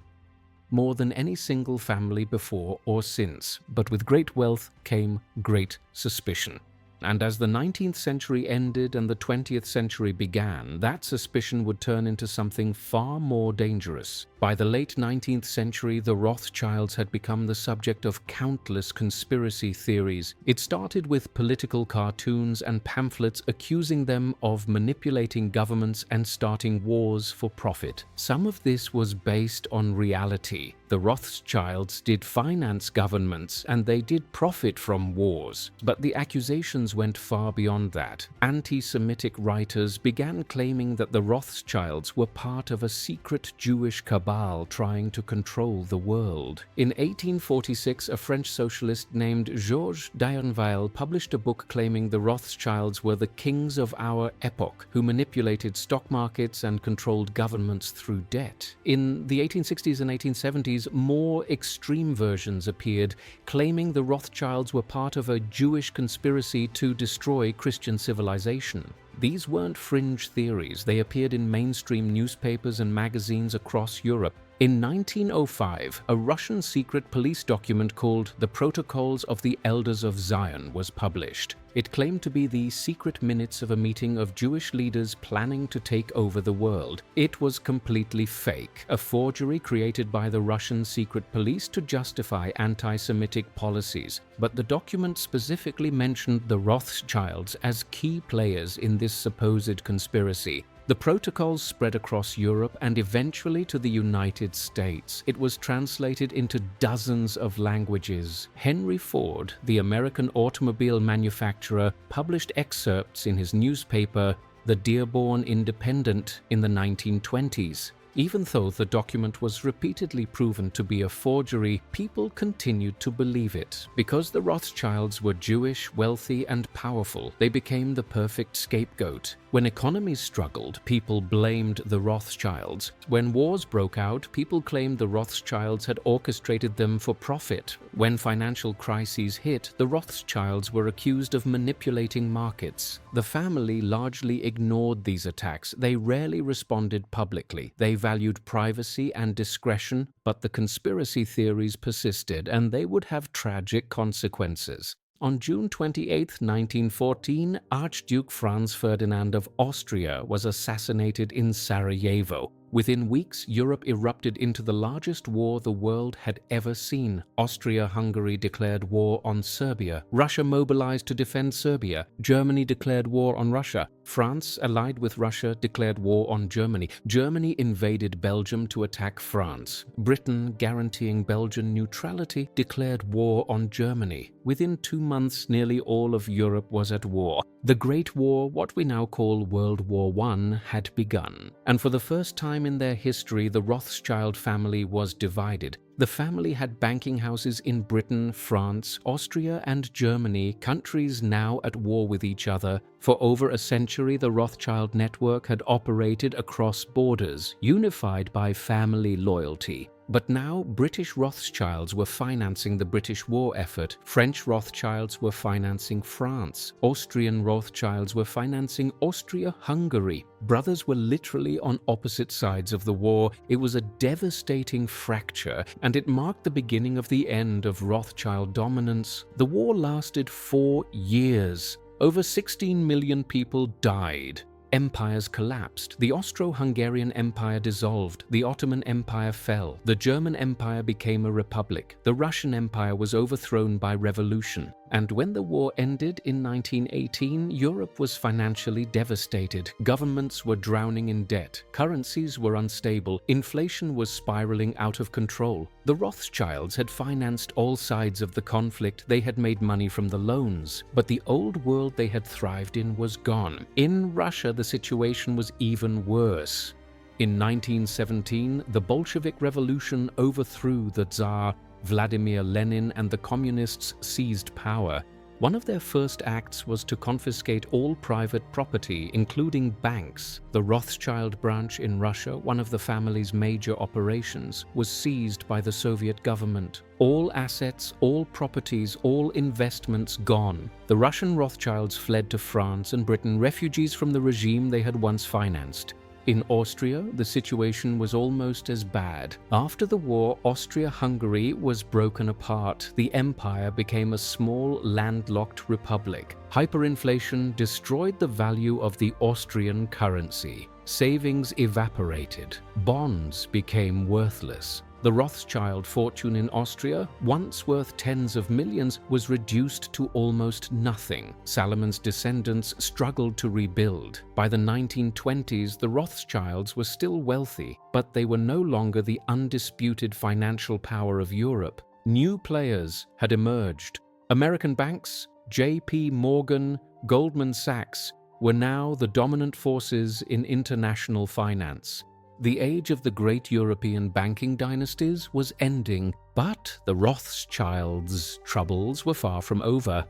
More than any single family before or since, but with great wealth came great suspicion. And as the 19th century ended and the 20th century began, that suspicion would turn into something far more dangerous. By the late 19th century, the Rothschilds had become the subject of countless conspiracy theories. It started with political cartoons and pamphlets accusing them of manipulating governments and starting wars for profit. Some of this was based on reality. The Rothschilds did finance governments and they did profit from wars, but the accusations went far beyond that. Anti-Semitic writers began claiming that the Rothschilds were part of a secret Jewish cabal trying to control the world. In 1846, a French socialist named Georges D'Ayenville published a book claiming the Rothschilds were the kings of our epoch, who manipulated stock markets and controlled governments through debt. In the 1860s and 1870s, more extreme versions appeared, claiming the Rothschilds were part of a Jewish conspiracy to destroy Christian civilization. These weren't fringe theories. They appeared in mainstream newspapers and magazines across Europe. In 1905, a Russian secret police document called The Protocols of the Elders of Zion was published. It claimed to be the secret minutes of a meeting of Jewish leaders planning to take over the world. It was completely fake, a forgery created by the Russian secret police to justify anti-Semitic policies. But the document specifically mentioned the Rothschilds as key players in this supposed conspiracy. The protocols spread across Europe and eventually to the United States. It was translated into dozens of languages. Henry Ford, the American automobile manufacturer, published excerpts in his newspaper, The Dearborn Independent, in the 1920s. Even though the document was repeatedly proven to be a forgery, people continued to believe it. Because the Rothschilds were Jewish, wealthy, and powerful, they became the perfect scapegoat. When economies struggled, people blamed the Rothschilds. When wars broke out, people claimed the Rothschilds had orchestrated them for profit. When financial crises hit, the Rothschilds were accused of manipulating markets. The family largely ignored these attacks. They rarely responded publicly. They valued privacy and discretion, but the conspiracy theories persisted, and they would have tragic consequences. On June 28, 1914, Archduke Franz Ferdinand of Austria was assassinated in Sarajevo. Within weeks, Europe erupted into the largest war the world had ever seen. Austria-Hungary declared war on Serbia. Russia mobilized to defend Serbia. Germany declared war on Russia. France, allied with Russia, declared war on Germany. Germany invaded Belgium to attack France. Britain, guaranteeing Belgian neutrality, declared war on Germany. Within 2 months, nearly all of Europe was at war. The Great War, what we now call World War I, had begun. And for the first time in their history, the Rothschild family was divided. The family had banking houses in Britain, France, Austria, and Germany, countries now at war with each other. For over a century, the Rothschild network had operated across borders, unified by family loyalty. But now, British Rothschilds were financing the British war effort, French Rothschilds were financing France, Austrian Rothschilds were financing Austria-Hungary. Brothers were literally on opposite sides of the war. It was a devastating fracture, and it marked the beginning of the end of Rothschild dominance. The war lasted 4 years. Over 16 million people died. Empires collapsed. The Austro-Hungarian Empire dissolved. The Ottoman Empire fell. The German Empire became a republic. The Russian Empire was overthrown by revolution. And when the war ended in 1918, Europe was financially devastated. Governments were drowning in debt. Currencies were unstable. Inflation was spiraling out of control. The Rothschilds had financed all sides of the conflict. They had made money from the loans. But the old world they had thrived in was gone. In Russia, the situation was even worse. In 1917, the Bolshevik Revolution overthrew the Tsar. Vladimir Lenin and the communists seized power. One of their first acts was to confiscate all private property, including banks. The Rothschild branch in Russia, one of the family's major operations, was seized by the Soviet government. All assets, all properties, all investments gone. The Russian Rothschilds fled to France and Britain, refugees from the regime they had once financed. In Austria, the situation was almost as bad. After the war, Austria-Hungary was broken apart. The empire became a small, landlocked republic. Hyperinflation destroyed the value of the Austrian currency. Savings evaporated. Bonds became worthless. The Rothschild fortune in Austria, once worth tens of millions, was reduced to almost nothing. Salomon's descendants struggled to rebuild. By the 1920s, the Rothschilds were still wealthy, but they were no longer the undisputed financial power of Europe. New players had emerged. American banks, J.P. Morgan, Goldman Sachs, were now the dominant forces in international finance. The age of the great European banking dynasties was ending, but the Rothschilds' troubles were far from over.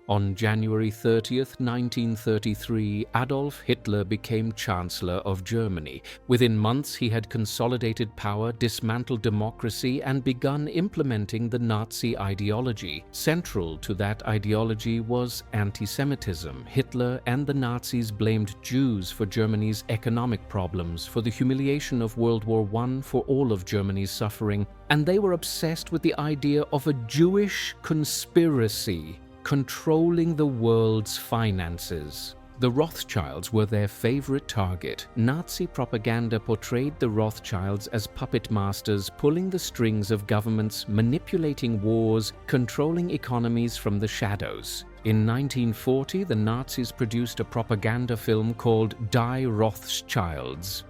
On January 30th, 1933, Adolf Hitler became Chancellor of Germany. Within months, he had consolidated power, dismantled democracy, and begun implementing the Nazi ideology. Central to that ideology was anti-Semitism. Hitler and the Nazis blamed Jews for Germany's economic problems, for the humiliation of World War I, for all of Germany's suffering, and they were obsessed with the idea of a Jewish conspiracy controlling the world's finances. The Rothschilds were their favorite target. Nazi propaganda portrayed the Rothschilds as puppet masters, pulling the strings of governments, manipulating wars, controlling economies from the shadows. In 1940, the Nazis produced a propaganda film called Die Rothschilds.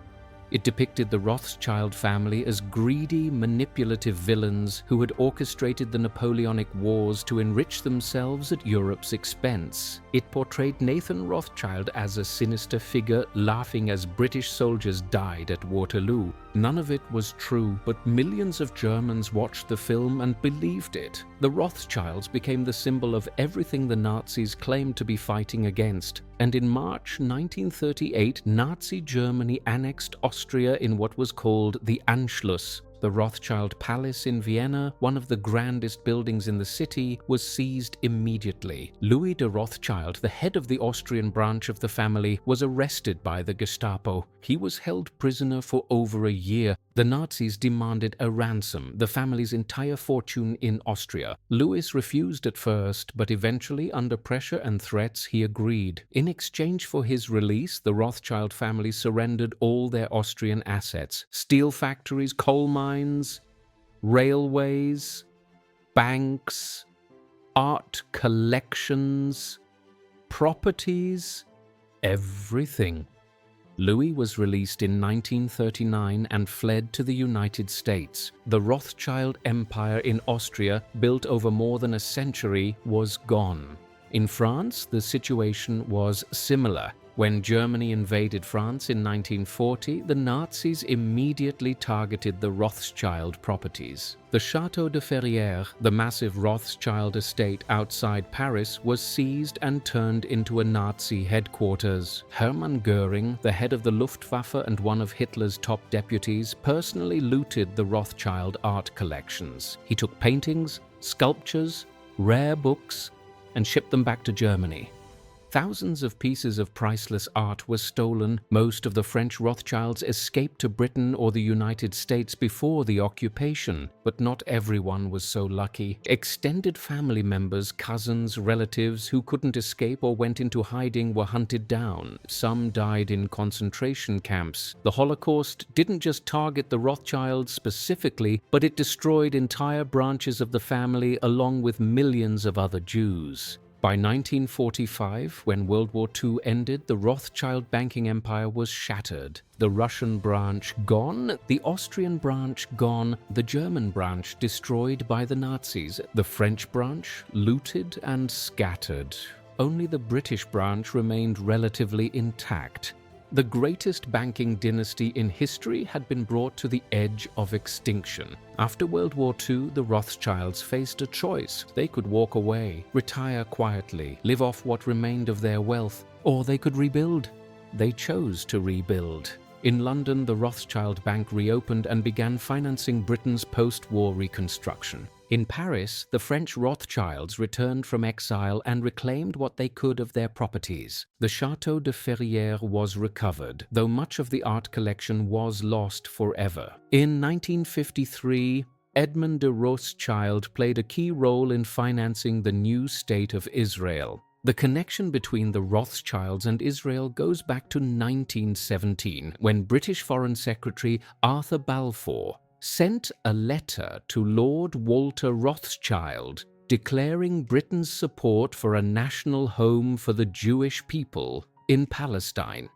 It depicted the Rothschild family as greedy, manipulative villains who had orchestrated the Napoleonic Wars to enrich themselves at Europe's expense. It portrayed Nathan Rothschild as a sinister figure, laughing as British soldiers died at Waterloo. None of it was true, but millions of Germans watched the film and believed it. The Rothschilds became the symbol of everything the Nazis claimed to be fighting against. And in March 1938, Nazi Germany annexed Austria in what was called the Anschluss. The Rothschild Palace in Vienna, one of the grandest buildings in the city, was seized immediately. Louis de Rothschild, the head of the Austrian branch of the family, was arrested by the Gestapo. He was held prisoner for over a year. The Nazis demanded a ransom, the family's entire fortune in Austria. Louis refused at first, but eventually, under pressure and threats, he agreed. In exchange for his release, the Rothschild family surrendered all their Austrian assets: steel factories, coal mines, railways, banks, art collections, properties, everything. Louis was released in 1939 and fled to the United States. The Rothschild Empire in Austria, built over more than a century, was gone. In France, the situation was similar. When Germany invaded France in 1940, the Nazis immediately targeted the Rothschild properties. The Château de Ferrières, the massive Rothschild estate outside Paris, was seized and turned into a Nazi headquarters. Hermann Göring, the head of the Luftwaffe and one of Hitler's top deputies, personally looted the Rothschild art collections. He took paintings, sculptures, rare books, and shipped them back to Germany. Thousands of pieces of priceless art were stolen. Most of the French Rothschilds escaped to Britain or the United States before the occupation, but not everyone was so lucky. Extended family members, cousins, relatives who couldn't escape or went into hiding were hunted down. Some died in concentration camps. The Holocaust didn't just target the Rothschilds specifically, but it destroyed entire branches of the family along with millions of other Jews. By 1945, when World War II ended, the Rothschild banking empire was shattered. The Russian branch gone, the Austrian branch gone, the German branch destroyed by the Nazis, the French branch looted and scattered. Only the British branch remained relatively intact. The greatest banking dynasty in history had been brought to the edge of extinction. After World War II, the Rothschilds faced a choice. They could walk away, retire quietly, live off what remained of their wealth, or they could rebuild. They chose to rebuild. In London, the Rothschild Bank reopened and began financing Britain's post-war reconstruction. In Paris, the French Rothschilds returned from exile and reclaimed what they could of their properties. The Château de Ferrières was recovered, though much of the art collection was lost forever. In 1953, Edmond de Rothschild played a key role in financing the new state of Israel. The connection between the Rothschilds and Israel goes back to 1917, when British Foreign Secretary Arthur Balfour sent a letter to Lord Walter Rothschild declaring Britain's support for a national home for the Jewish people in Palestine.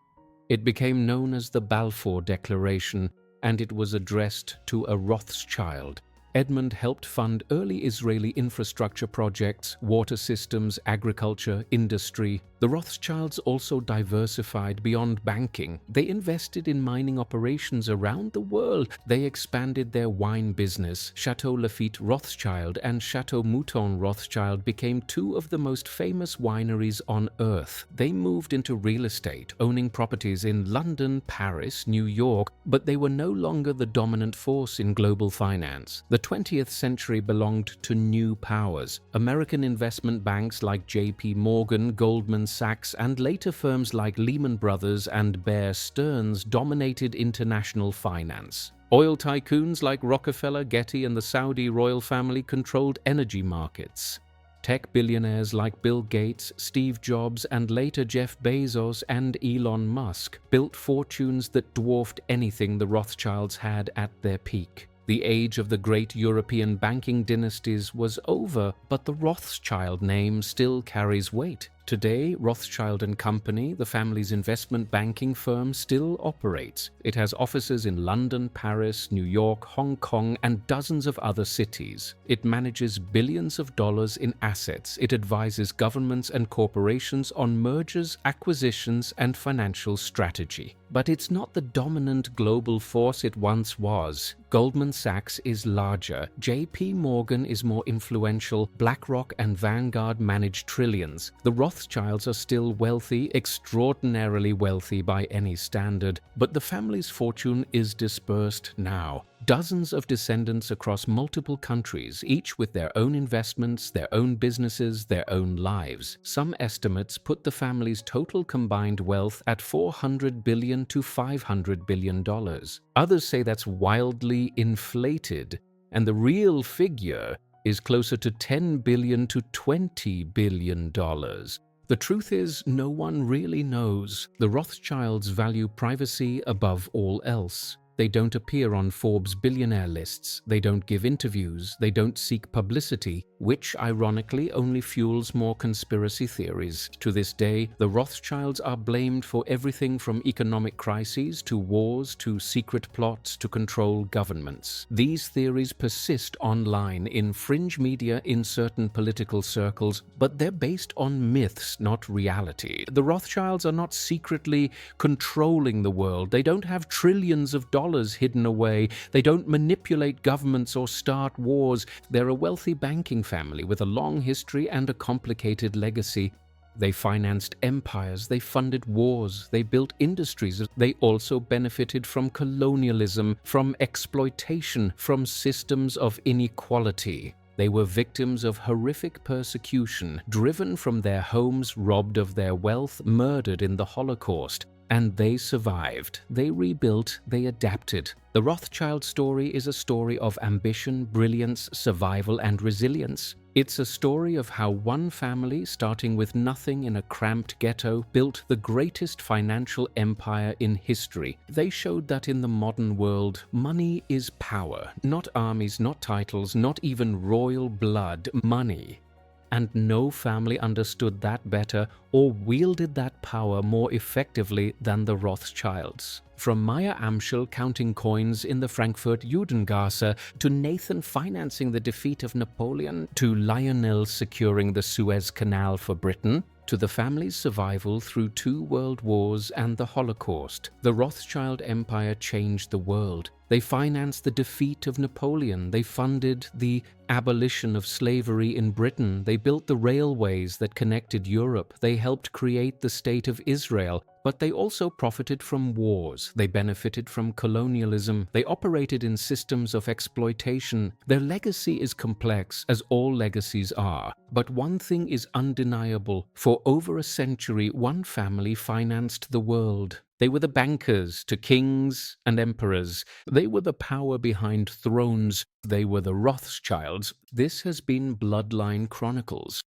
It became known as the Balfour Declaration, and it was addressed to a Rothschild. Edmund helped fund early Israeli infrastructure projects, water systems, agriculture, industry. The Rothschilds also diversified beyond banking. They invested in mining operations around the world. They expanded their wine business. Chateau Lafite Rothschild and Chateau Mouton Rothschild became two of the most famous wineries on earth. They moved into real estate, owning properties in London, Paris, New York, but they were no longer the dominant force in global finance. The 20th century belonged to new powers. American investment banks like J.P. Morgan, Goldman Sachs, and later firms like Lehman Brothers and Bear Stearns dominated international finance. Oil tycoons like Rockefeller, Getty, and the Saudi royal family controlled energy markets. Tech billionaires like Bill Gates, Steve Jobs, and later Jeff Bezos and Elon Musk built fortunes that dwarfed anything the Rothschilds had at their peak. The age of the great European banking dynasties was over, but the Rothschild name still carries weight. Today, Rothschild & Company, the family's investment banking firm, still operates. It has offices in London, Paris, New York, Hong Kong, and dozens of other cities. It manages billions of dollars in assets. It advises governments and corporations on mergers, acquisitions, and financial strategy. But it's not the dominant global force it once was. Goldman Sachs is larger. J.P. Morgan is more influential. BlackRock and Vanguard manage trillions. The Rothschilds are still wealthy, extraordinarily wealthy by any standard, but the family's fortune is dispersed now. Dozens of descendants across multiple countries, each with their own investments, their own businesses, their own lives. Some estimates put the family's total combined wealth at $400 billion to $500 billion. Others say that's wildly inflated, and the real figure is closer to $10 billion to $20 billion. The truth is, no one really knows. The Rothschilds value privacy above all else. They don't appear on Forbes billionaire lists, they don't give interviews, they don't seek publicity, which ironically only fuels more conspiracy theories. To this day, the Rothschilds are blamed for everything from economic crises to wars to secret plots to control governments. These theories persist online, in fringe media, in certain political circles, but they're based on myths, not reality. The Rothschilds are not secretly controlling the world. They don't have trillions of dollars hidden away. They don't manipulate governments or start wars. They're a wealthy banking family with a long history and a complicated legacy. They financed empires, they funded wars, they built industries. They also benefited from colonialism, from exploitation, from systems of inequality. They were victims of horrific persecution, driven from their homes, robbed of their wealth, murdered in the Holocaust. And they survived. They rebuilt, they adapted. The Rothschild story is a story of ambition, brilliance, survival, and resilience. It's a story of how one family, starting with nothing in a cramped ghetto, built the greatest financial empire in history. They showed that in the modern world, money is power. Not armies, not titles, not even royal blood. Money. And no family understood that better or wielded that power more effectively than the Rothschilds. From Meyer Amschel counting coins in the Frankfurt Judengasse, to Nathan financing the defeat of Napoleon, to Lionel securing the Suez Canal for Britain, to the family's survival through 2 world wars and the Holocaust, the Rothschild Empire changed the world. They financed the defeat of Napoleon. They funded the abolition of slavery in Britain. They built the railways that connected Europe. They helped create the State of Israel. But they also profited from wars. They benefited from colonialism. They operated in systems of exploitation. Their legacy is complex, as all legacies are. But one thing is undeniable. For over a century, one family financed the world. They were the bankers to kings and emperors. They were the power behind thrones. They were the Rothschilds. This has been Bloodline Chronicles.